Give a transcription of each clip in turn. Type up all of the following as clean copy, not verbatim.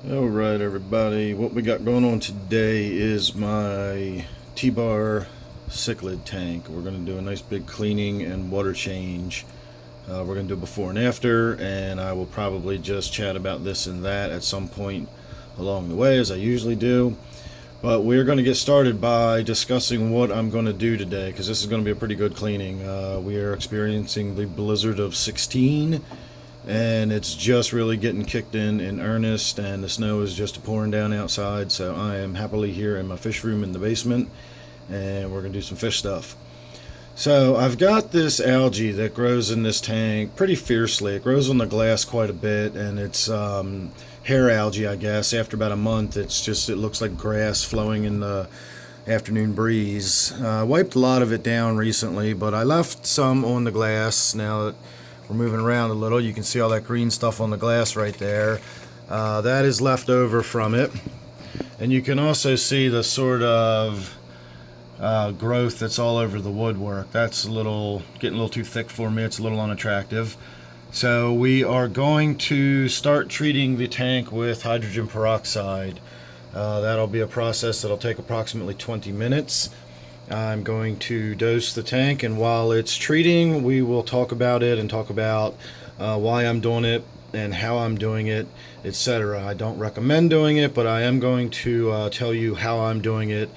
Alright everybody, what we got going on today is my T-bar Cichlid tank. We're going to do a nice big cleaning and water change. We're going to do before and after, and I will probably just chat about this and that at some point along the way, as I usually do. But we're going to get started by discussing what I'm going to do today, because this is going to be a pretty good cleaning. We are experiencing the blizzard of 16, and it's just really getting kicked in earnest, and the snow is just pouring down outside. So I am happily here in my fish room in the basement, and we're going to do some fish stuff. So I've got this algae that grows in this tank pretty fiercely. It grows on the glass quite a bit, and it's hair algae, I guess. After about a month, it looks like grass flowing in the afternoon breeze. I wiped a lot of it down recently, but I left some on the glass. Now that we're moving around a little, you can see all that green stuff on the glass right there. That is left over from it. And you can also see the sort of growth that's all over the woodwork. That's getting a little too thick for me. It's a little unattractive. So we are going to start treating the tank with hydrogen peroxide. That'll be a process that'll take approximately 20 minutes. I'm going to dose the tank, and while it's treating, we will talk about it and talk about why I'm doing it and how I'm doing it, etc. I don't recommend doing it, but I am going to tell you how I'm doing it.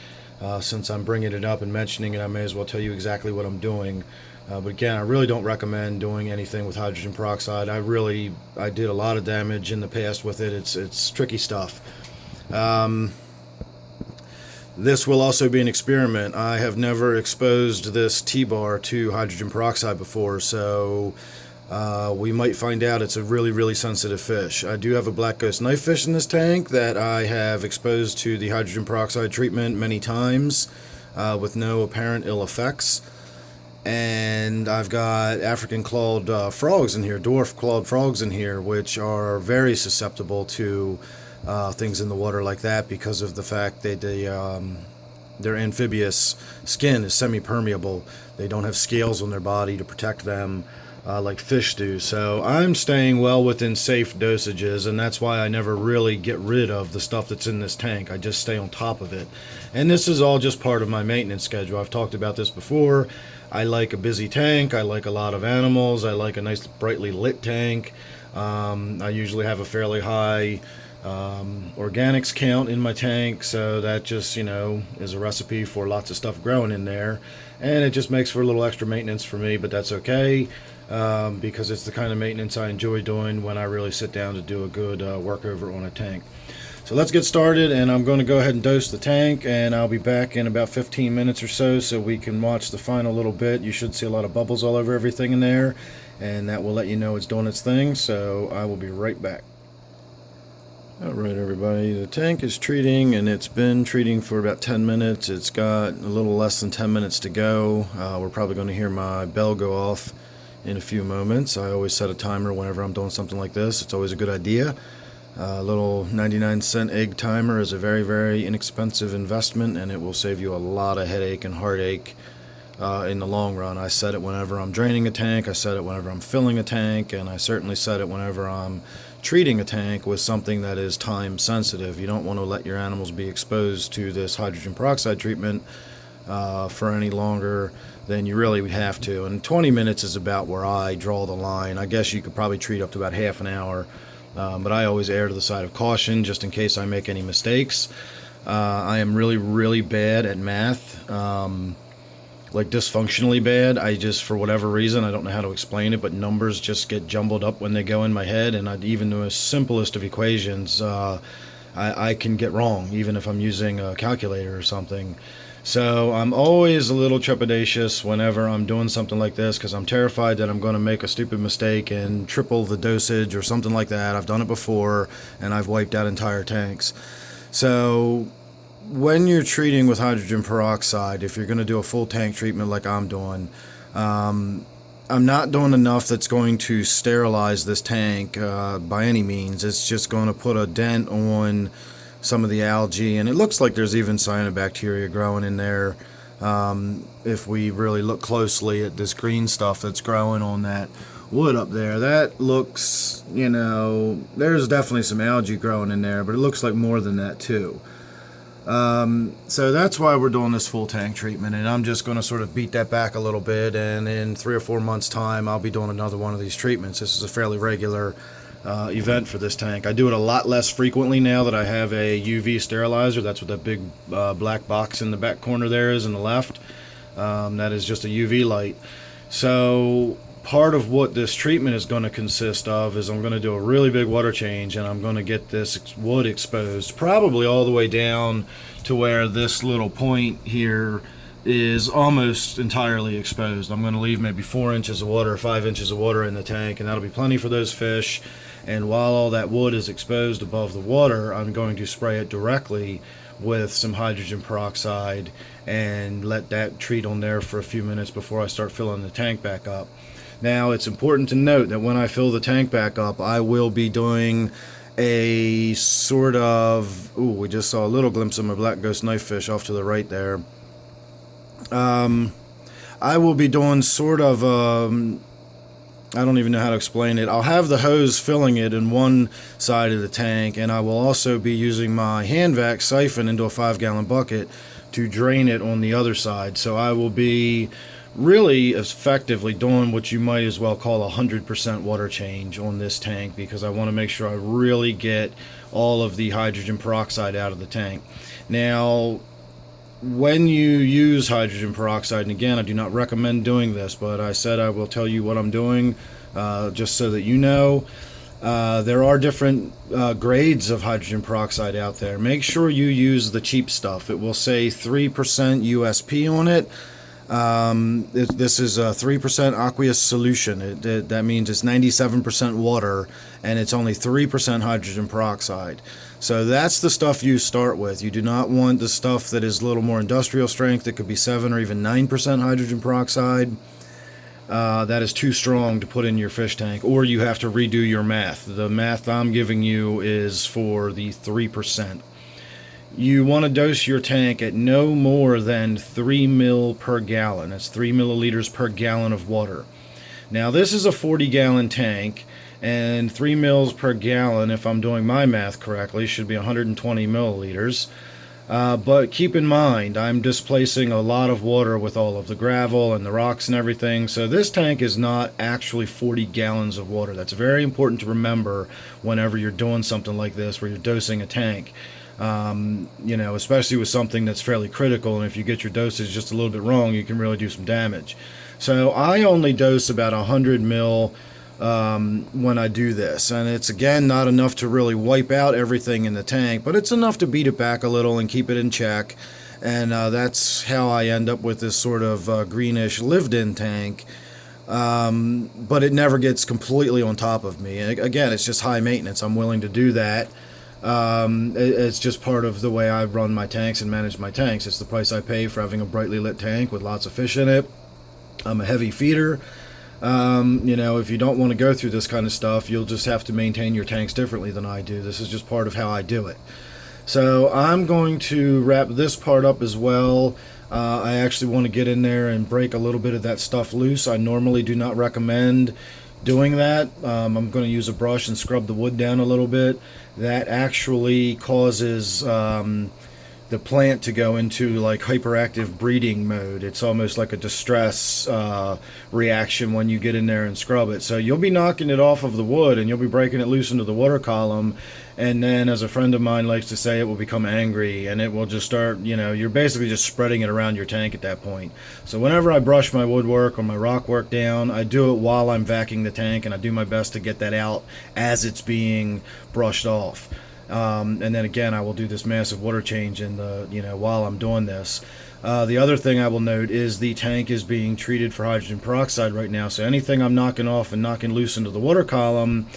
Since I'm bringing it up and mentioning it, I may as well tell you exactly what I'm doing. But again, I really don't recommend doing anything with hydrogen peroxide. I did a lot of damage in the past with it. It's tricky stuff. This will also be an experiment. I have never exposed this T-bar to hydrogen peroxide before, so we might find out it's a really sensitive fish. I do have a black ghost knife fish in this tank that I have exposed to the hydrogen peroxide treatment many times with no apparent ill effects. And I've got African clawed frogs in here, dwarf clawed frogs in here, which are very susceptible to things in the water like that because of the fact that their amphibious skin is semi-permeable. They don't have scales on their body to protect them like fish do. So I'm staying well within safe dosages, and that's why I never really get rid of the stuff that's in this tank. I just stay on top of it. And this is all just part of my maintenance schedule. I've talked about this before. I like a busy tank. I like a lot of animals. I like a nice brightly lit tank. I usually have a fairly high organics count in my tank, so that just is a recipe for lots of stuff growing in there, and it just makes for a little extra maintenance for me, but that's okay, because it's the kind of maintenance I enjoy doing when I really sit down to do a good workover on a tank. So let's get started, and I'm going to go ahead and dose the tank, and I'll be back in about 15 minutes or so we can watch the final little bit. You should see a lot of bubbles all over everything in there, and that will let you know it's doing its thing. So I will be right back. Alright everybody, the tank is treating, and it's been treating for about 10 minutes. It's got a little less than 10 minutes to go. We're probably going to hear my bell go off in a few moments. I always set a timer whenever I'm doing something like this. It's always a good idea. A little 99-cent egg timer is a very inexpensive investment, and it will save you a lot of headache and heartache in the long run. I set it whenever I'm draining a tank, I set it whenever I'm filling a tank, and I certainly set it whenever I'm treating a tank with something that is time sensitive. You don't want to let your animals be exposed to this hydrogen peroxide treatment for any longer than you really would have to. And 20 minutes is about where I draw the line. I guess you could probably treat up to about half an hour, but I always err to the side of caution just in case I make any mistakes. I am really bad at math. Like dysfunctionally bad. I just, for whatever reason, I don't know how to explain it, but numbers just get jumbled up when they go in my head, and even the simplest of equations I can get wrong, even if I'm using a calculator or something. So I'm always a little trepidatious whenever I'm doing something like this, because I'm terrified that I'm going to make a stupid mistake and triple the dosage or something like that. I've done it before, and I've wiped out entire tanks. So when you're treating with hydrogen peroxide, if you're going to do a full tank treatment like I'm doing, I'm not doing enough that's going to sterilize this tank by any means. It's just going to put a dent on some of the algae, and it looks like there's even cyanobacteria growing in there. If we really look closely at this green stuff that's growing on that wood up there. That looks, you know, there's definitely some algae growing in there, but it looks like more than that too. So that's why we're doing this full tank treatment, and I'm just going to sort of beat that back a little bit, and in 3 or 4 months time I'll be doing another one of these treatments. This is a fairly regular event for this tank. I do it a lot less frequently now that I have a UV sterilizer. That's what that big black box in the back corner there is on the left. That is just a UV light. So part of what this treatment is going to consist of is I'm going to do a really big water change, and I'm going to get this wood exposed probably all the way down to where this little point here is almost entirely exposed. I'm going to leave maybe 4 inches of water, 5 inches of water in the tank, and that'll be plenty for those fish. And while all that wood is exposed above the water, I'm going to spray it directly with some hydrogen peroxide and let that treat on there for a few minutes before I start filling the tank back up. Now, it's important to note that when I fill the tank back up, I will be doing a sort of, ooh, we just saw a little glimpse of my black ghost knife fish off to the right there. I will be doing sort of, I don't even know how to explain it. I'll have the hose filling it in one side of the tank, and I will also be using my hand vac siphon into a 5-gallon bucket to drain it on the other side. So I will be really effectively doing what you might as well call 100% water change on this tank, because I want to make sure I really get all of the hydrogen peroxide out of the tank. Now, when you use hydrogen peroxide, and again, I do not recommend doing this, but I said I will tell you what I'm doing just so that you know. There are different grades of hydrogen peroxide out there. Make sure you use the cheap stuff. It will say 3% USP on it. This is a 3% aqueous solution. That means it's 97% water, and it's only 3% hydrogen peroxide. So that's the stuff you start with. You do not want the stuff that is a little more industrial strength. It could be 7 or even 9% hydrogen peroxide. That is too strong to put in your fish tank, or you have to redo your math. The math I'm giving you is for the 3%. You want to dose your tank at no more than 3 ml per gallon. That's 3 milliliters per gallon of water. Now, this is a 40-gallon tank, and 3 mils per gallon, if I'm doing my math correctly, should be 120 milliliters. But keep in mind, I'm displacing a lot of water with all of the gravel and the rocks and everything, so this tank is not actually 40 gallons of water. That's very important to remember whenever you're doing something like this, where you're dosing a tank. You know, especially with something that's fairly critical, and if you get your dosage just a little bit wrong, you can really do some damage. So I only dose about 100 mil when I do this, and it's again not enough to really wipe out everything in the tank, but it's enough to beat it back a little and keep it in check. And that's how I end up with this sort of greenish lived-in tank. But it never gets completely on top of me. And again, it's just high maintenance. I'm willing to do that. It's just part of the way I run my tanks and manage my tanks. It's the price I pay for having a brightly lit tank with lots of fish in it. I'm a heavy feeder. You know, if you don't want to go through this kind of stuff, you'll just have to maintain your tanks differently than I do. This is just part of how I do it. So I'm going to wrap this part up as well. I actually want to get in there and break a little bit of that stuff loose. I normally do not recommend doing that. I'm going to use a brush and scrub the wood down a little bit. That actually causes the plant to go into like hyperactive breeding mode. It's almost like a distress reaction when you get in there and scrub it. So you'll be knocking it off of the wood, and you'll be breaking it loose into the water column, and then, as a friend of mine likes to say, it will become angry, and it will just start, you know, you're basically just spreading it around your tank at that point. So whenever I brush my woodwork or my rock work down, I do it while I'm vacuuming the tank, and I do my best to get that out as it's being brushed off. And then again, I will do this massive water change in the, you know, while I'm doing this. The other thing I will note is the tank is being treated for hydrogen peroxide right now, so anything I'm knocking off and knocking loose into the water column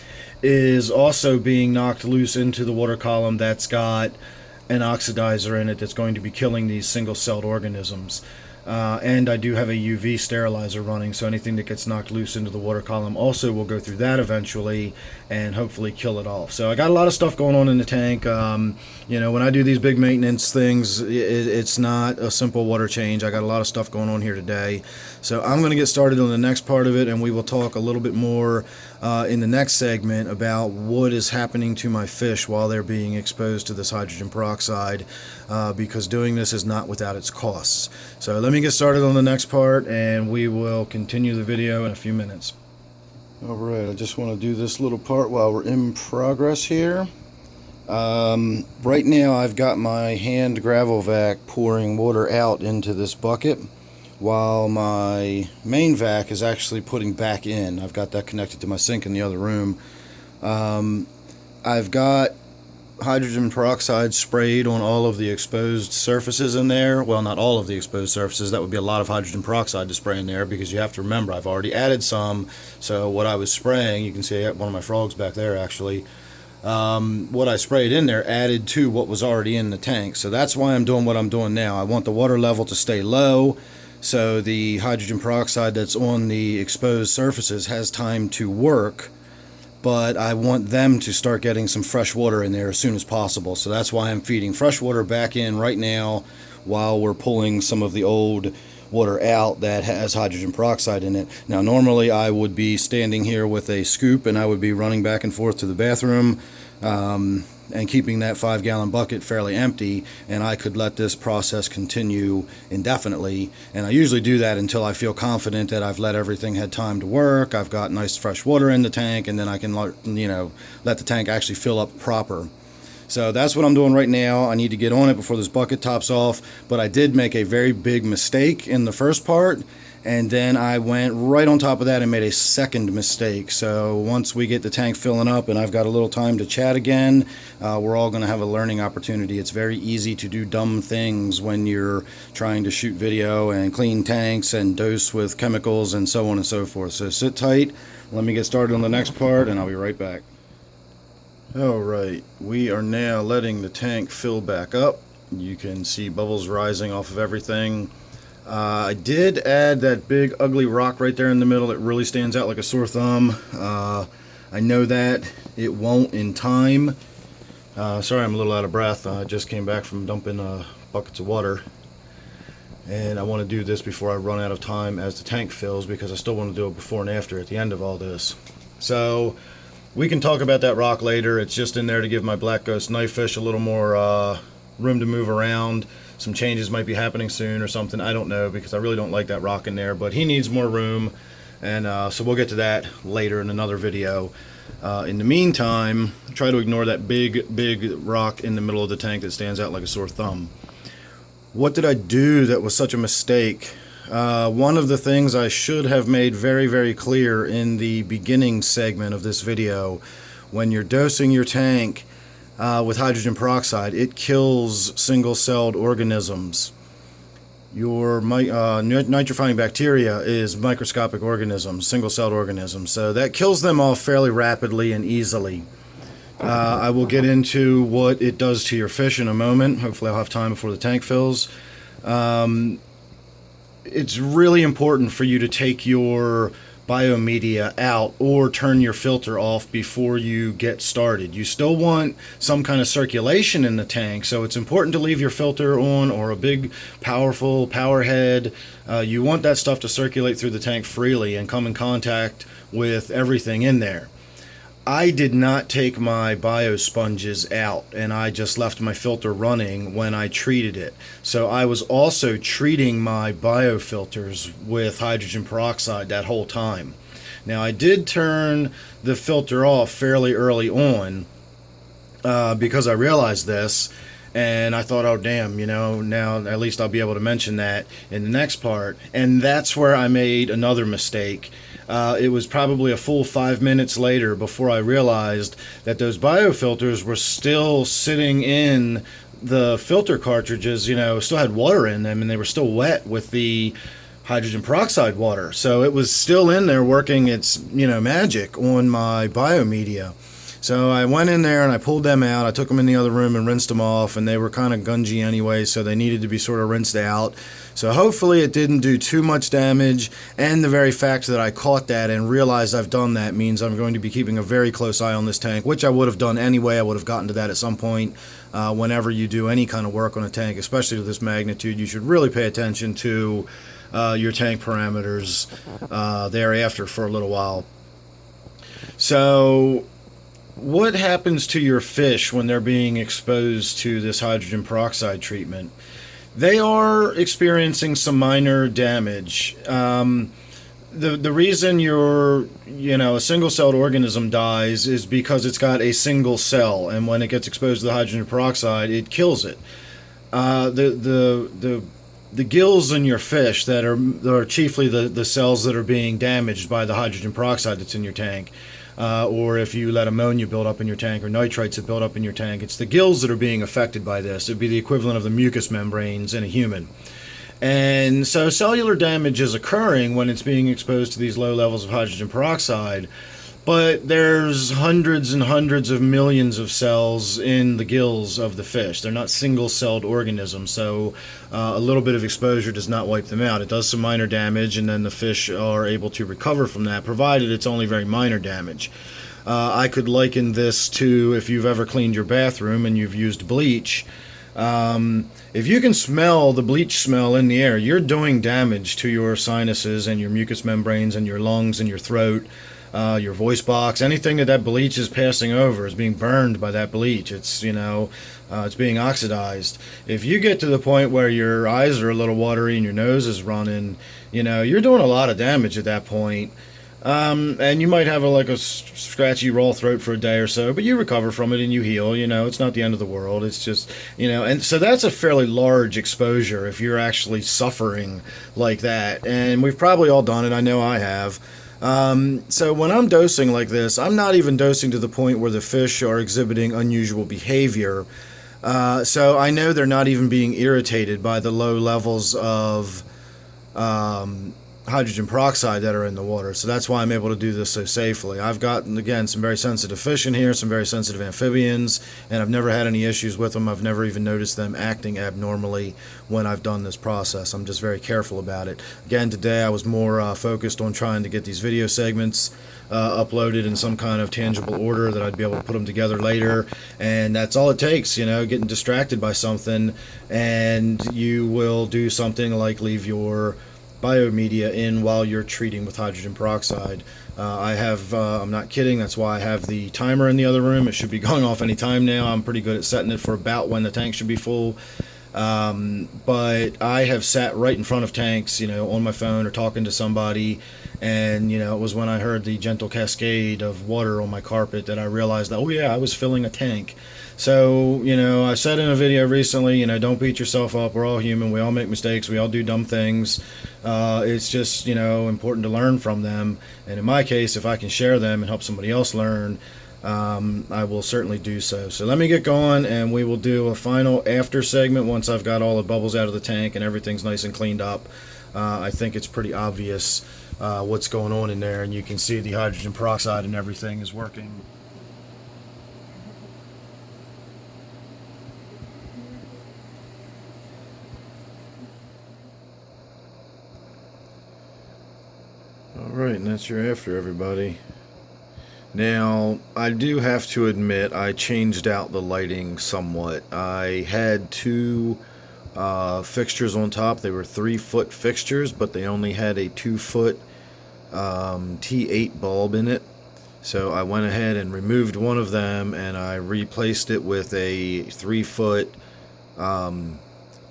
is also being knocked loose into the water column that's got an oxidizer in it that's going to be killing these single-celled organisms. And I do have a UV sterilizer running, so anything that gets knocked loose into the water column also will go through that eventually and hopefully kill it off. So I got a lot of stuff going on in the tank. You know, when I do these big maintenance things, it's not a simple water change. I got a lot of stuff going on here today. So I'm going to get started on the next part of it, and we will talk a little bit more in the next segment about what is happening to my fish while they're being exposed to this hydrogen peroxide, because doing this is not without its costs. So let me get started on the next part, and we will continue the video in a few minutes. Alright, I just want to do this little part while we're in progress here. Right now I've got my hand gravel vac pouring water out into this bucket, while my main vac is actually putting back in. I've got that connected to my sink in the other room. I've got hydrogen peroxide sprayed on all of the exposed surfaces in there. Well, not all of the exposed surfaces. That would be a lot of hydrogen peroxide to spray in there, because you have to remember I've already added some. So what I was spraying, you can see I got one of my frogs back there actually. What I sprayed in there added to what was already in the tank. So that's why I'm doing what I'm doing now. I want the water level to stay low, so the hydrogen peroxide that's on the exposed surfaces has time to work, but I want them to start getting some fresh water in there as soon as possible. So that's why I'm feeding fresh water back in right now while we're pulling some of the old water out that has hydrogen peroxide in it. Now normally I would be standing here with a scoop and I would be running back and forth to the bathroom and keeping that 5-gallon bucket fairly empty, and I could let this process continue indefinitely. And I usually do that until I feel confident that I've let everything had time to work, I've got nice fresh water in the tank, and then I can, you know, let the tank actually fill up proper. So that's what I'm doing right now. I need to get on it before this bucket tops off, but I did make a very big mistake in the first part, and then I went right on top of that and made a second mistake. So once we get the tank filling up and I've got a little time to chat again, we're all going to have a learning opportunity. It's very easy to do dumb things when you're trying to shoot video and clean tanks and dose with chemicals and so on and so forth. So sit tight, let me get started on the next part, and I'll be right back. Alright, we are now letting the tank fill back up. You can see bubbles rising off of everything. I did add that big ugly rock right there in the middle. It really stands out like a sore thumb. I know that it won't in time. Sorry, I'm a little out of breath. I just came back from dumping buckets of water, and I want to do this before I run out of time as the tank fills, because I still want to do it before and after at the end of all this. So we can talk about that rock later. It's just in there to give my black ghost knife fish a little more room to move around. Some changes might be happening soon or something, I don't know, because I really don't like that rock in there, but he needs more room, and so we'll get to that later in another video. In the meantime, try to ignore that big rock in the middle of the tank that stands out like a sore thumb. What did I do that was such a mistake? One of the things I should have made very clear in the beginning segment of this video: when you're dosing your tank with hydrogen peroxide, it kills single-celled organisms. Your nitrifying bacteria is microscopic organisms, single-celled organisms, so that kills them off fairly rapidly and easily. I will get into what it does to your fish in a moment. Hopefully I'll have time before the tank fills. It's really important for you to take your biomedia out or turn your filter off before you get started. You still want some kind of circulation in the tank, so it's important to leave your filter on, or a big powerful power head. You want that stuff to circulate through the tank freely and come in contact with everything in there. I did not take my biosponges out, and I just left my filter running when I treated it. So I was also treating my biofilters with hydrogen peroxide that whole time. Now I did turn the filter off fairly early on because I realized this, and I thought, oh damn, you know, now at least I'll be able to mention that in the next part. And that's where I made another mistake. It was probably a full 5 minutes later before I realized that those biofilters were still sitting in the filter cartridges, you know, still had water in them, and they were still wet with the hydrogen peroxide water. So it was still in there working its, you know, magic on my biomedia. So I went in there and I pulled them out. I took them in the other room and rinsed them off, and they were kind of gungy anyway, so they needed to be sort of rinsed out. So hopefully it didn't do too much damage, and the very fact that I caught that and realized I've done that means I'm going to be keeping a very close eye on this tank, which I would have done anyway. I would have gotten to that at some point. Whenever you do any kind of work on a tank, especially to this magnitude, you should really pay attention to your tank parameters thereafter for a little while. So what happens to your fish when they're being exposed to this hydrogen peroxide treatment? They are experiencing some minor damage. The reason a single-celled organism dies is because it's got a single cell, and when it gets exposed to the hydrogen peroxide, it kills it. The gills in your fish that are chiefly the cells that are being damaged by the hydrogen peroxide that's in your tank, or if you let ammonia build up in your tank or nitrites that build up in your tank, it's the gills that are being affected by this. It'd be the equivalent of the mucous membranes in a human. And so cellular damage is occurring when it's being exposed to these low levels of hydrogen peroxide, but there's hundreds and hundreds of millions of cells in the gills of the fish. They're not single-celled organisms, so a little bit of exposure does not wipe them out. It does some minor damage, and then the fish are able to recover from that, provided it's only very minor damage. I could liken this to if you've ever cleaned your bathroom and you've used bleach. If you can smell the bleach smell in the air, you're doing damage to your sinuses and your mucous membranes and your lungs and your throat, your voice box. Anything that bleach is passing over is being burned by that bleach. It's being oxidized. If you get to the point where your eyes are a little watery and your nose is running, you're doing a lot of damage at that point. And you might have a scratchy raw throat for a day or so, but you recover from it and you heal. It's not the end of the world. It's just, and so that's a fairly large exposure if you're actually suffering like that. And we've probably all done it. I know I have. So when I'm dosing like this, I'm not even dosing to the point where the fish are exhibiting unusual behavior. So I know they're not even being irritated by the low levels of hydrogen peroxide that are in the water. So that's why I'm able to do this so safely. I've gotten, again, some very sensitive fish in here, some very sensitive amphibians, and I've never had any issues with them. I've never even noticed them acting abnormally when I've done this process. I'm just very careful about it. Again, today I was more focused on trying to get these video segments uploaded in some kind of tangible order that I'd be able to put them together later, and that's all it takes, getting distracted by something, and you will do something like leave your biomedia in while you're treating with hydrogen peroxide. I'm not kidding, that's why I have the timer in the other room. It should be going off any time now. I'm pretty good at setting it for about when the tank should be full. But I have sat right in front of tanks, on my phone or talking to somebody, and it was when I heard the gentle cascade of water on my carpet that I realized, oh yeah, I was filling a tank. So, I said in a video recently, don't beat yourself up. We're all human. We all make mistakes. We all do dumb things. It's just, important to learn from them. And in my case, if I can share them and help somebody else learn, I will certainly do so. So let me get going, and we will do a final after segment once I've got all the bubbles out of the tank and everything's nice and cleaned up. I think it's pretty obvious what's going on in there, and you can see the hydrogen peroxide and everything is working. Alright, and that's your after, everybody. Now, I do have to admit, I changed out the lighting somewhat. I had two fixtures on top. They were 3-foot fixtures, but they only had a 2-foot T8 bulb in it. So I went ahead and removed one of them, and I replaced it with a 3-foot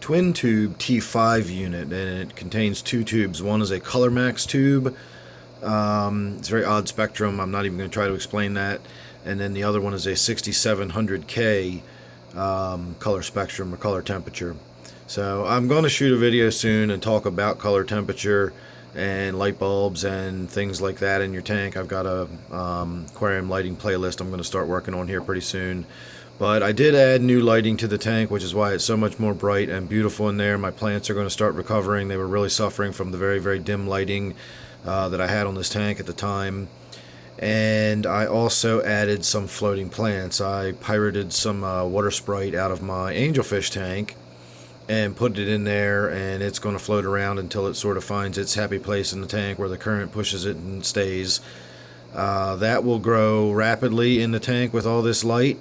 twin tube T5 unit, and it contains two tubes. One is a Color Max tube. It's a very odd spectrum. I'm not even going to try to explain that. And then the other one is a 6700K color spectrum or color temperature. So I'm going to shoot a video soon and talk about color temperature and light bulbs and things like that in your tank. I've got a aquarium lighting playlist I'm going to start working on here pretty soon. But I did add new lighting to the tank, which is why it's so much more bright and beautiful in there. My plants are going to start recovering. They were really suffering from the very, very dim lighting that I had on this tank at the time. And I also added some floating plants. I pirated some water sprite out of my angelfish tank and put it in there, and it's going to float around until it sort of finds its happy place in the tank where the current pushes it and stays. That will grow rapidly in the tank with all this light,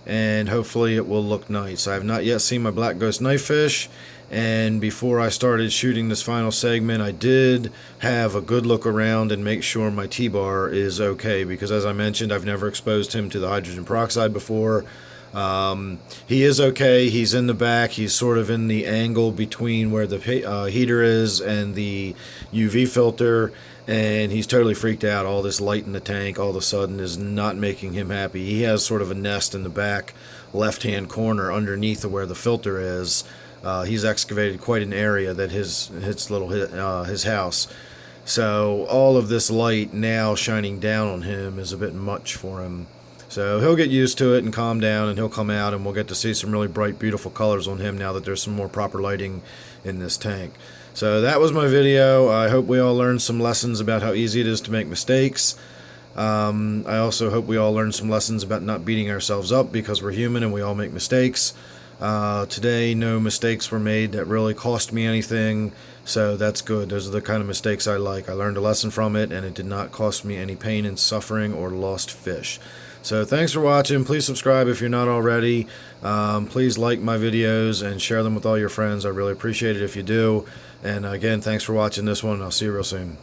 and hopefully it will look nice. I have not yet seen my black ghost knifefish, and before I started shooting this final segment, I did have a good look around and make sure my T-bar is okay, because as I mentioned, I've never exposed him to the hydrogen peroxide before. He is okay. He's in the back. He's sort of in the angle between where the heater is and the UV filter, and he's totally freaked out. All this light in the tank all of a sudden is not making him happy. He has sort of a nest in the back left-hand corner underneath of where the filter is. He's excavated quite an area that his house. So all of this light now shining down on him is a bit much for him. So he'll get used to it and calm down, and he'll come out, and we'll get to see some really bright, beautiful colors on him now that there's some more proper lighting in this tank. So that was my video. I hope we all learned some lessons about how easy it is to make mistakes. I also hope we all learned some lessons about not beating ourselves up, because we're human and we all make mistakes. Today, no mistakes were made that really cost me anything, so that's good. Those are the kind of mistakes I like. I learned a lesson from it, and it did not cost me any pain and suffering or lost fish. So thanks for watching. Please subscribe if you're not already. Please like my videos and share them with all your friends. I really appreciate it if you do. And again, thanks for watching this one. I'll see you real soon.